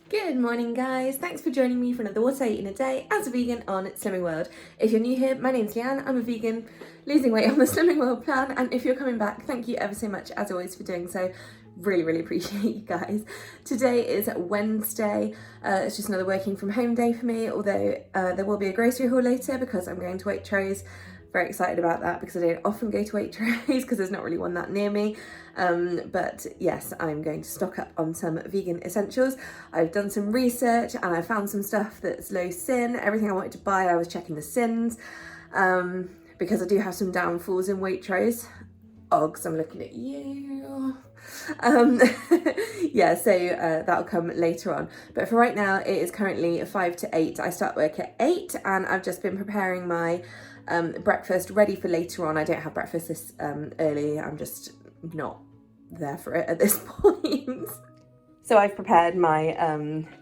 Good morning guys, thanks for joining me for another What I Eat in a Day as a vegan on Slimming World. If you're new here, my name's Leanne, I'm a vegan losing weight on the Slimming World plan, and if you're coming back, thank you ever so much as always for doing so. Really appreciate you guys. Today is Wednesday, it's just another working from home day for me, although there will be a grocery haul later because I'm going to Waitrose. Very excited about that because I don't often go to Waitrose because there's not really one that near me. But yes, I'm going to stock up on some vegan essentials. I've done some research and I found some stuff that's low sin. Everything I wanted to buy, I was checking the sins because I do have some downfalls in Waitrose. Oggs, I'm looking at you. Yeah, so that'll come later on. But for right now, it is currently 5 to 8. I start work at 8 and I've just been preparing my breakfast ready for later on. I don't have breakfast this early. I'm just not there for it at this point. So I've prepared my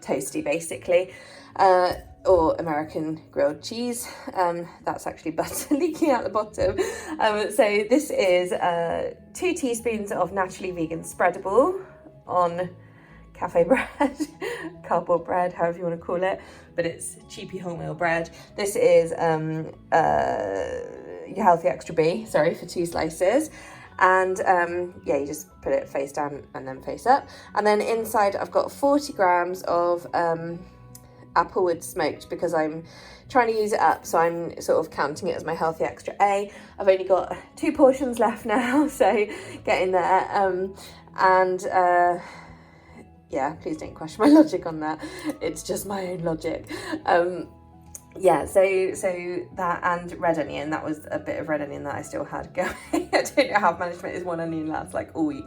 toasty basically, or American grilled cheese. That's actually butter leaking out the bottom. So this is 2 teaspoons of naturally vegan spreadable on cafe bread, cardboard bread, however you want to call it, but it's cheapy wholemeal bread. This is your healthy extra B, sorry, for 2 slices. And yeah, you just put it face down and then face up. And then inside I've got 40 grams of applewood smoked because I'm trying to use it up, so I'm sort of counting it as my healthy extra A. I've only got 2 portions left now, so getting there. Yeah, please don't question my logic on that. It's just my own logic. Yeah, so that and red onion, that was a bit of red onion that I still had going. I don't know how I've managed to make this one onion last like all week.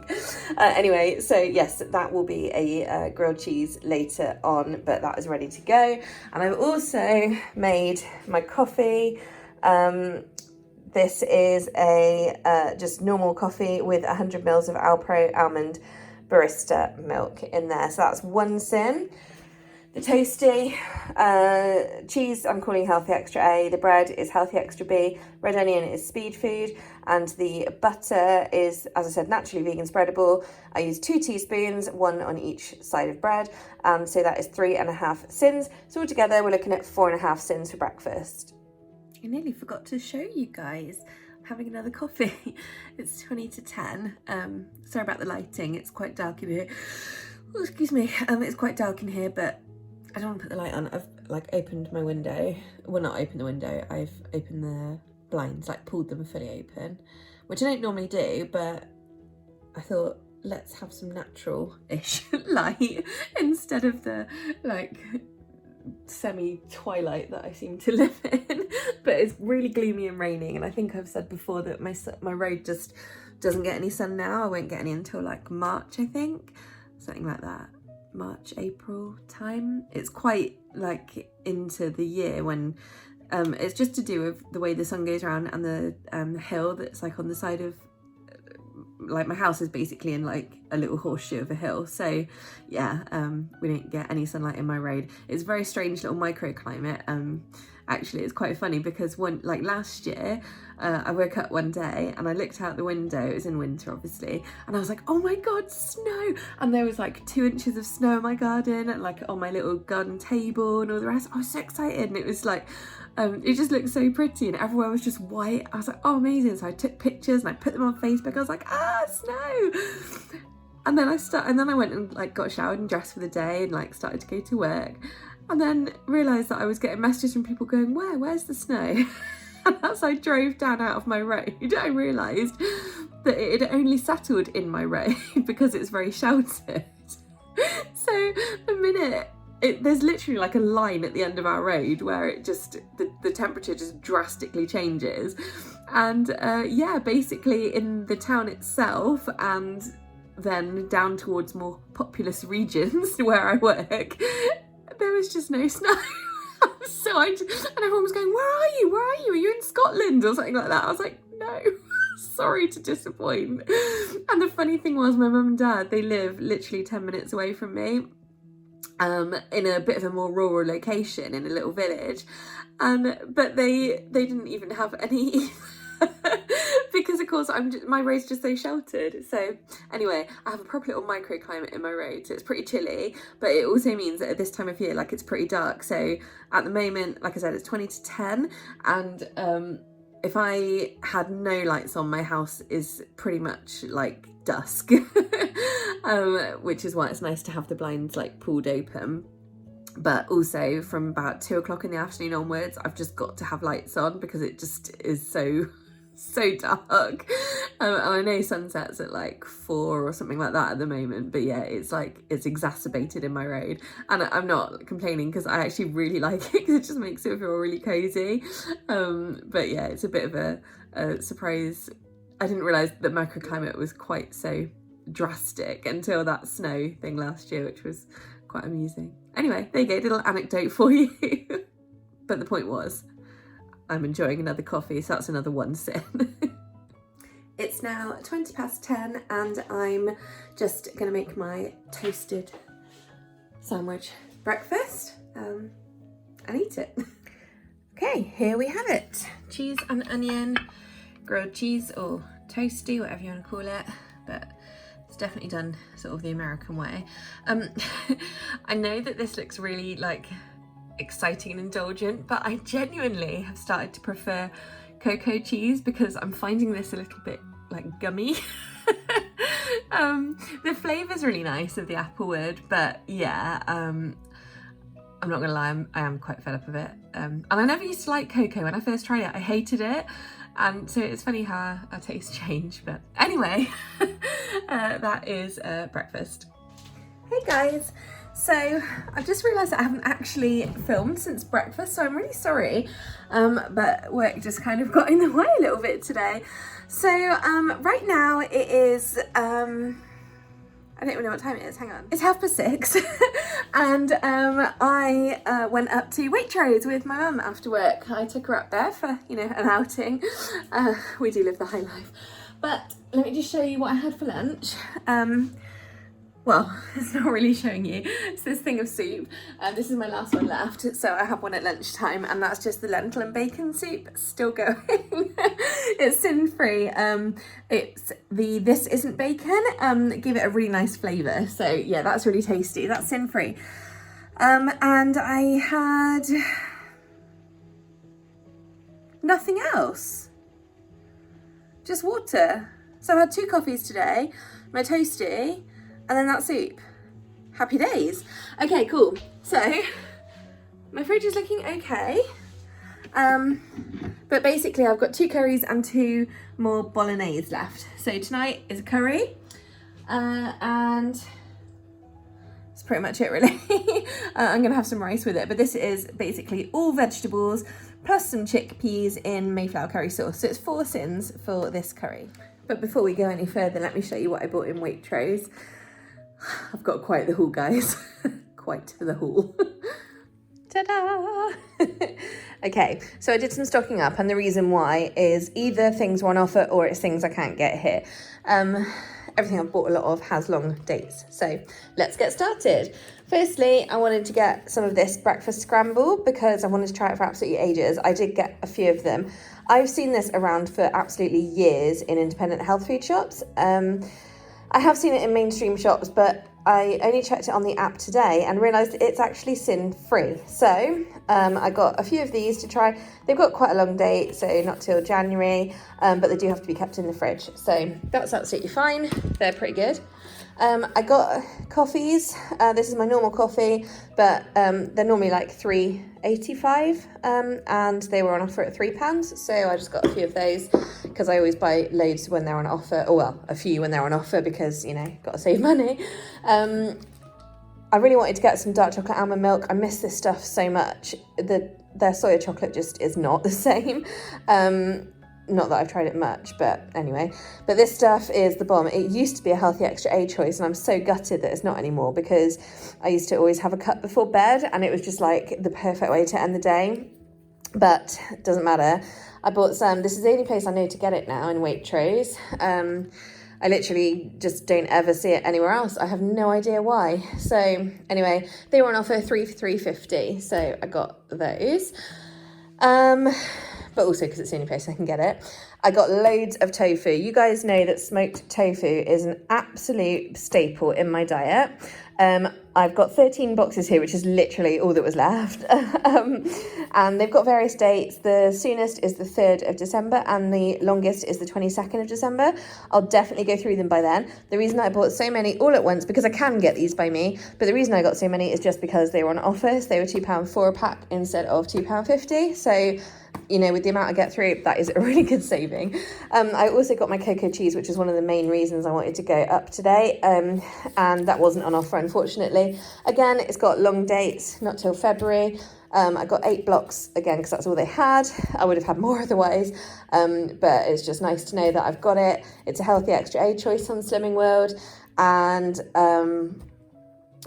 Anyway, so yes, that will be a grilled cheese later on, but that is ready to go. And I've also made my coffee. This is a just normal coffee with 100 mils of Alpro almond barista milk in there. So that's 1 sin. The toasty cheese I'm calling healthy extra A, the bread is healthy extra B, red onion is speed food, and the butter is, as I said, naturally vegan spreadable. I use 2 teaspoons, 1 on each side of bread, and so that is 3.5 sins. So altogether we're looking at 4.5 sins for breakfast. I nearly forgot to show you guys. I'm having another coffee. It's 20 to 10. Sorry about the lighting, it's quite dark in here. Oh, excuse me, it's quite dark in here, but I don't want to put the light on. I've like opened my window. Well, not opened the window. I've opened the blinds, like pulled them fully open, which I don't normally do, but I thought let's have some natural-ish light instead of the like semi-twilight that I seem to live in. But it's really gloomy and raining, and I think I've said before that my road just doesn't get any sun now. I won't get any until like March, I think, something like that. March, April time. It's quite like into the year when it's just to do with the way the sun goes around and the hill that's like on the side of like my house is basically in like a little horseshoe of a hill, so yeah, we don't get any sunlight in my road. It's a very strange little microclimate. Actually, it's quite funny because like last year, I woke up one day and I looked out the window, it was in winter obviously, and I was like, oh my god, snow! And there was like 2 inches of snow in my garden, and like on my little garden table and all the rest. I was so excited, and it was like, it just looked so pretty and everywhere was just white. I was like, oh amazing. So I took pictures and I put them on Facebook. I was like, snow! And then I went and like got showered and dressed for the day and like started to go to work. And then realised that I was getting messages from people going, where's the snow? And as I drove down out of my road, I realised that it had only settled in my road because it's very sheltered. So the minute, there's literally like a line at the end of our road where it just, the temperature just drastically changes. And yeah, basically in the town itself and then down towards more populous regions where I work, there was just no snow. And everyone was going, where are you? Are you in Scotland or something like that? I was like, no, sorry to disappoint. And the funny thing was, my mum and dad, they live literally 10 minutes away from me, in a bit of a more rural location in a little village, but they didn't even have any because because my road's just so sheltered. So anyway, I have a proper little microclimate in my road, so it's pretty chilly, but it also means that at this time of year, like, it's pretty dark. So at the moment, like I said, it's 20 to 10, and if I had no lights on, my house is pretty much like dusk, which is why it's nice to have the blinds like pulled open. But also from about 2 o'clock in the afternoon onwards, I've just got to have lights on because it just is so dark. And I know sunsets at like 4 or something like that at the moment, but yeah, it's like, it's exacerbated in my road. And I'm not complaining because I actually really like it because it just makes it feel really cozy. But yeah, it's a bit of a surprise. I didn't realise that microclimate was quite so drastic until that snow thing last year, which was quite amusing. Anyway, there you go, little anecdote for you. But the point was, I'm enjoying another coffee, so that's another one sip. It's now 20 past 10 and I'm just gonna make my toasted sandwich breakfast and eat it. Okay, here we have it. Cheese and onion, grilled cheese or toasty, whatever you want to call it, but it's definitely done sort of the American way. I know that this looks really like exciting and indulgent, but I genuinely have started to prefer cocoa cheese because I'm finding this a little bit like gummy. The flavour's really nice of the applewood, but yeah, I'm not gonna lie, I am quite fed up of it. And I never used to like cocoa. When I first tried it, I hated it. And so it's funny how our tastes change, but anyway, that is breakfast. Hey guys, so I've just realised that I haven't actually filmed since breakfast, so I'm really sorry, but work just kind of got in the way a little bit today. So right now it is, I don't even know what time it is, hang on. It's 6:30 and I went up to Waitrose with my mum after work. I took her up there for, you know, an outing. We do live the high life. But let me just show you what I had for lunch. Well, it's not really showing you. It's this thing of soup. This is my last one left, so I have one at lunchtime, and that's just the lentil and bacon soup. Still going. It's sin-free. It's the This Isn't Bacon. Give it a really nice flavour. So yeah, that's really tasty. That's sin-free. And I had nothing else. Just water. So I had 2 coffees today, my toasty, and then that soup. Happy days. Okay, cool. So my fridge is looking okay. But basically I've got 2 curries and 2 more bolognese left. So tonight is a curry, and that's pretty much it really. I'm gonna have some rice with it, but this is basically all vegetables plus some chickpeas in Mayflower curry sauce. So it's 4 sins for this curry. But before we go any further, let me show you what I bought in Waitrose. I've got quite the haul, guys. Quite the haul. Ta-da! Okay, so I did some stocking up, and the reason why is either things were on offer or it's things I can't get here. Everything I've bought a lot of has long dates, so let's get started. Firstly, I wanted to get some of this breakfast scramble because I wanted to try it for absolutely ages. I did get a few of them. I've seen this around for absolutely years in independent health food shops. I have seen it in mainstream shops, but I only checked it on the app today and realised it's actually sin-free. So I got a few of these to try. They've got quite a long date, so not till January, but they do have to be kept in the fridge. So that's absolutely fine. They're pretty good. I got coffees. This is my normal coffee, but they're normally like £3.85, and they were on offer at £3. So I just got a few of those because I always buy loads when they're on offer, or well, a few when they're on offer because, you know, got to save money. I really wanted to get some dark chocolate almond milk. I miss this stuff so much. Their soya chocolate just is not the same. Not that I've tried it much, but anyway. But this stuff is the bomb. It used to be a healthy extra A choice, and I'm so gutted that it's not anymore because I used to always have a cup before bed, and it was just like the perfect way to end the day. But it doesn't matter. I bought some. This is the only place I know to get it now, in Waitrose. I literally just don't ever see it anywhere else. I have no idea why. So anyway, they were on offer 3 for £3.50, so I got those. But also because it's the only place I can get it. I got loads of tofu. You guys know that smoked tofu is an absolute staple in my diet. I've got 13 boxes here, which is literally all that was left. And they've got various dates. The soonest is the 3rd of December and the longest is the 22nd of December. I'll definitely go through them by then. The reason I bought so many all at once, because I can get these by me, but the reason I got so many is just because they were on offer. So they were £2 for a pack instead of £2.50. So, you know, with the amount I get through, that is a really good saving. I also got my cocoa cheese, which is one of the main reasons I wanted to go up today. And that wasn't on offer, unfortunately. Again, it's got long dates, not till February. I got 8 blocks again, because that's all they had. I would have had more otherwise. But it's just nice to know that I've got it. It's a healthy extra A choice on Slimming World. And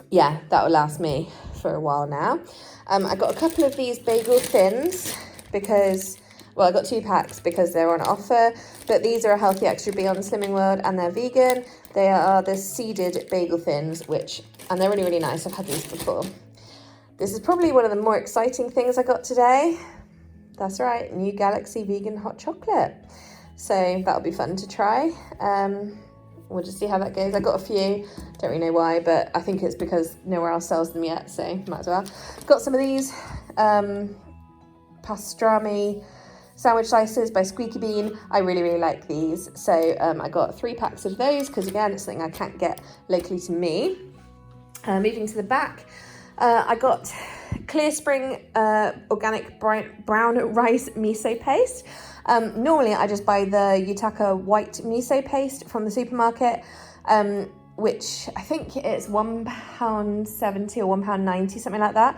yeah, that will last me for a while now. I got a couple of these bagel thins, because, well, I got 2 packs because they're on offer, but these are a healthy extra B on Slimming World and they're vegan. They are the seeded bagel thins, and they're really, really nice. I've had these before. This is probably one of the more exciting things I got today. That's right, new Galaxy vegan hot chocolate. So that'll be fun to try. We'll just see how that goes. I got a few, don't really know why, but I think it's because nowhere else sells them yet, so might as well. Got some of these pastrami sandwich slices by Squeaky Bean. I really, really like these. So I got 3 packs of those, because again, it's something I can't get locally to me. Moving to the back, I got Clear Spring organic brown rice miso paste. Normally I just buy the Yutaka white miso paste from the supermarket, which I think it's £1.70 or £1.90, something like that.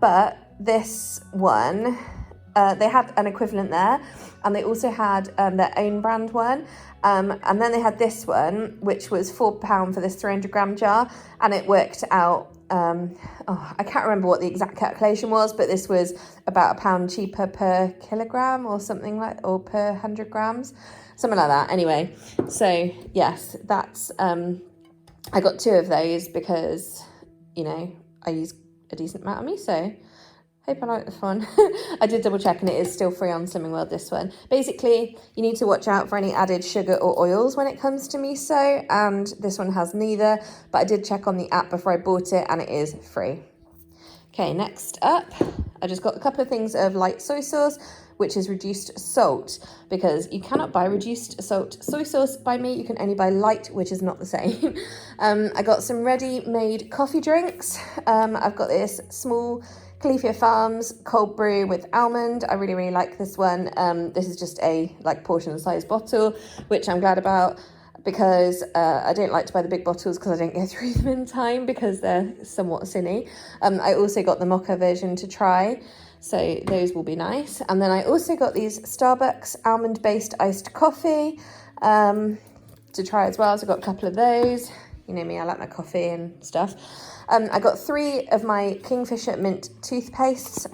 But this one, they had an equivalent there, and they also had their own brand one. And then they had this one, which was £4 for this 300 gram jar, and it worked out, I can't remember what the exact calculation was, but this was about £1 cheaper per kilogram or something or per 100 grams, something like that. Anyway, so yes, that's, I got 2 of those because, you know, I use a decent amount of miso. Hope I like this one. I did double check and it is still free on Slimming World, this one. Basically, you need to watch out for any added sugar or oils when it comes to miso, and this one has neither, but I did check on the app before I bought it and it is free. Okay, next up, I just got a couple of things of light soy sauce, which is reduced salt, because you cannot buy reduced salt soy sauce by me. You can only buy light, which is not the same. I got some ready-made coffee drinks. I've got this small Califia Farms cold brew with almond. I really, really like this one. This is just a portion size bottle, which I'm glad about, because I don't like to buy the big bottles because I don't go through them in time because they're somewhat cinny. I also got the mocha version to try, so those will be nice. And then I also got these Starbucks almond-based iced coffee to try as well. So I got a couple of those. You know me, I like my coffee and stuff. I got 3 of my Kingfisher mint toothpastes.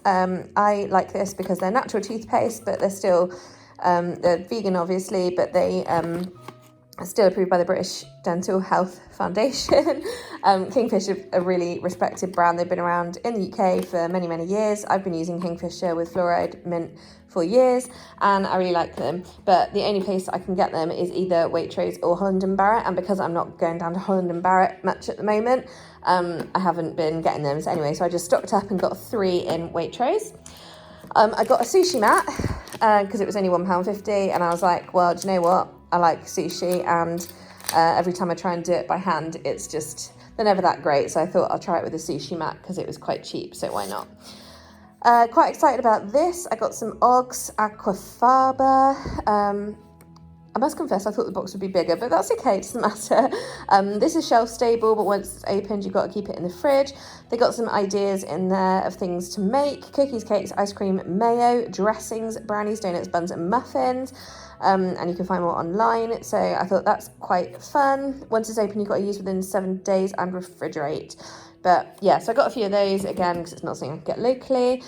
I like this because they're natural toothpaste, but they're still, they're vegan obviously, but they are still approved by the British Dental Health Foundation. Kingfisher, a really respected brand. They've been around in the UK for many, many years. I've been using Kingfisher with fluoride mint for years, and I really like them. But the only place I can get them is either Waitrose or Holland & Barrett, and because I'm not going down to Holland & Barrett much at the moment, I haven't been getting them. So anyway, so I just stocked up and got 3 in Waitrose. I got a sushi mat because it was only £1.50, and I was like, well, do you know what? I like sushi, and every time I try and do it by hand, it's just, they're never that great. So I thought I'll try it with a sushi mat because it was quite cheap, so why not? Quite excited about this. I got some Oggs Aquafaba. I must confess, I thought the box would be bigger, but that's okay, it doesn't matter. This is shelf stable, but once it's opened, you've got to keep it in the fridge. They got some ideas in there of things to make: cookies, cakes, ice cream, mayo, dressings, brownies, donuts, buns, and muffins. And you can find more online, so I thought that's quite fun. Once it's open, you've got to use within 7 days and refrigerate. But yeah, so I got a few of those, again, because it's not something I can get locally.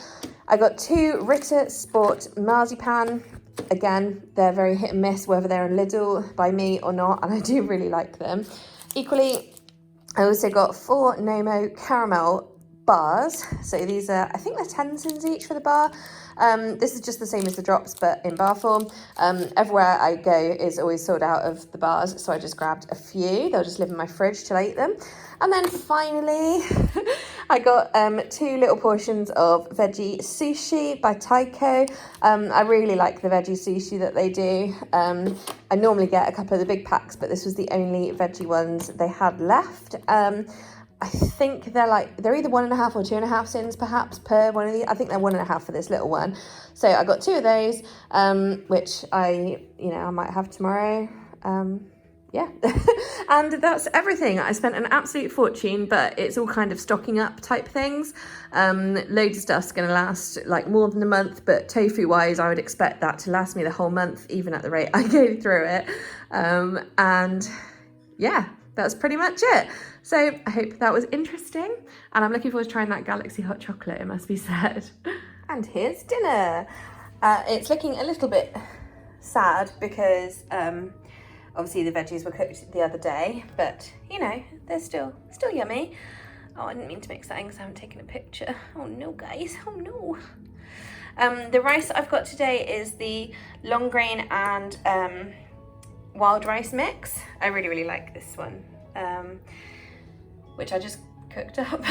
I got 2 Ritter Sport marzipan. Again, they're very hit and miss whether they're in Lidl by me or not, and I do really like them. Equally, I also got 4 Nomo caramel bars. So these are, I think they're 10 cents each for the bar. This is just the same as the drops, but in bar form. Everywhere I go is always sold out of the bars, so I just grabbed a few. They'll just live in my fridge till I eat them. And then finally, I got 2 little portions of veggie sushi by Taiko. I really like the veggie sushi that they do. I normally get a couple of the big packs, but this was the only veggie ones they had left. I think they're either 1.5 or 2.5 cents perhaps per one of these. I think they're 1.5 for this little one. So I got 2 of those, which I might have tomorrow. Yeah, and that's everything. I spent an absolute fortune, but it's all kind of stocking up type things. Loads of stuff's going to last like more than a month, but tofu wise, I would expect that to last me the whole month, even at the rate I go through it. And yeah, that's pretty much it. So I hope that was interesting, and I'm looking forward to trying that Galaxy hot chocolate, it must be said. And here's dinner. It's looking a little bit sad because obviously the veggies were cooked the other day, but they're still yummy. Oh, I didn't mean to mix that in because I haven't taken a picture. Oh no, guys, oh no. The rice I've got today is the long grain and wild rice mix. I really like this one, which I just cooked up.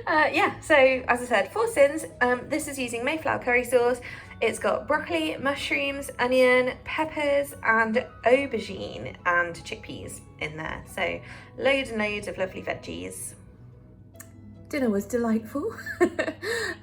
Yeah, so as I said, 4 sins. This is using Mayflower curry sauce. It's got broccoli, mushrooms, onion, peppers, and aubergine and chickpeas in there. So loads and loads of lovely veggies. Dinner was delightful.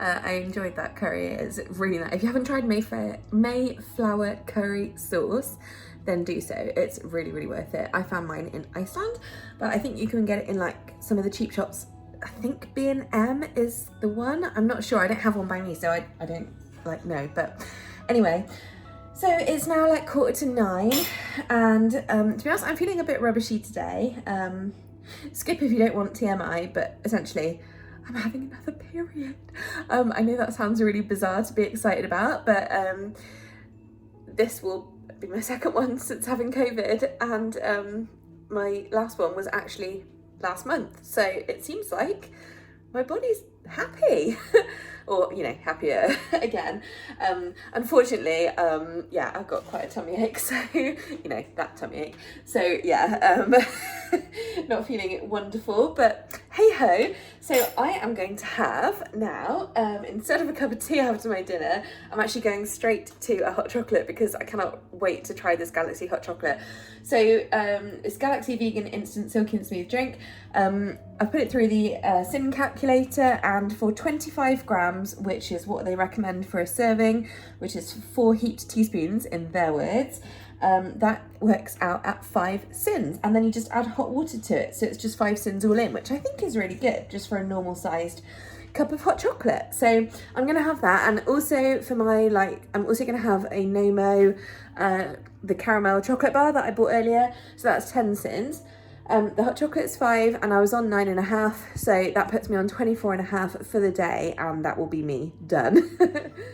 I enjoyed that curry. It's really nice. If you haven't tried Mayflower curry sauce, then do so. It's really worth it. I found mine in Iceland, but I think you can get it in like some of the cheap shops. I think B&M is the one. I'm not sure. I don't have one by me, so I don't know. But anyway, so it's now like 8:45, and to be honest, I'm feeling a bit rubbishy today. Skip if you don't want TMI, but essentially I'm having another period. I know that sounds really bizarre to be excited about, but this will be my second one since having COVID, and my last one was actually last month, so it seems like my body's happy. Or happier again. Unfortunately, yeah, I've got quite a tummy ache, so that tummy ache, so yeah, not feeling wonderful, but hey ho. So I am going to have now, instead of a cup of tea after my dinner, I'm actually going straight to a hot chocolate because I cannot wait to try this Galaxy hot chocolate. So it's Galaxy Vegan Instant Silky and Smooth Drink. I've put it through the sin calculator, and for 25 grams, which is what they recommend for a serving, which is 4 heaped teaspoons in their words, that works out at 5 sins, and then you just add hot water to it, so it's just 5 sins all in, which I think is really good just for a normal sized cup of hot chocolate. So I'm gonna have that, and also for my I'm also gonna have a Nomo the caramel chocolate bar that I bought earlier, so that's 10 sins. The hot chocolate's 5, and I was on 9.5, so that puts me on 24.5 for the day, and that will be me done.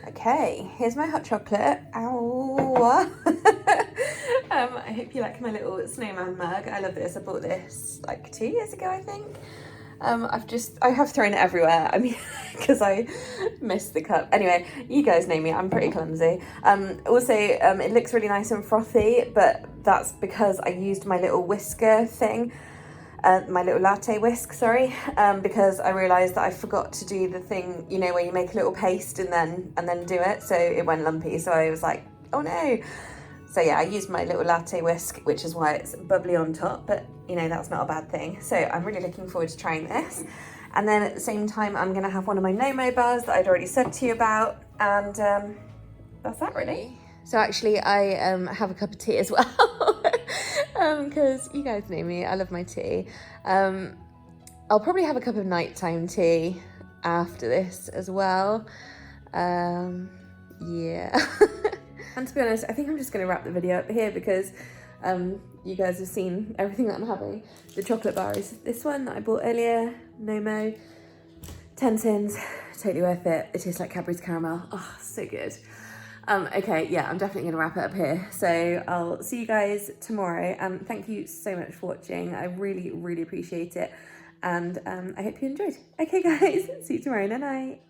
Okay, here's my hot chocolate. Ow. I hope you like my little snowman mug. I love this. I bought this like 2 years ago, I think. I have thrown it everywhere. I mean, because I missed the cup. Anyway, you guys know me, I'm pretty clumsy. Also, it looks really nice and frothy, but that's because I used my little whisker thing, my little latte whisk, sorry, because I realised that I forgot to do the thing, where you make a little paste and then do it, so it went lumpy, so I was like, oh no. So yeah, I used my little latte whisk, which is why it's bubbly on top, but that's not a bad thing. So I'm really looking forward to trying this. And then at the same time, I'm gonna have one of my Nomo bars that I'd already said to you about, and that's that really. So actually I have a cup of tea as well, because you guys know me, I love my tea. I'll probably have a cup of nighttime tea after this as well. Yeah. And to be honest, I think I'm just going to wrap the video up here because you guys have seen everything that I'm having. The chocolate bar is this one that I bought earlier, Nomo, 10 cents, totally worth it. It tastes like Cadbury's caramel. Oh, so good. Okay, yeah, I'm definitely going to wrap it up here. So I'll see you guys tomorrow, and thank you so much for watching. I really appreciate it. and I hope you enjoyed. Okay guys, see you tomorrow, night.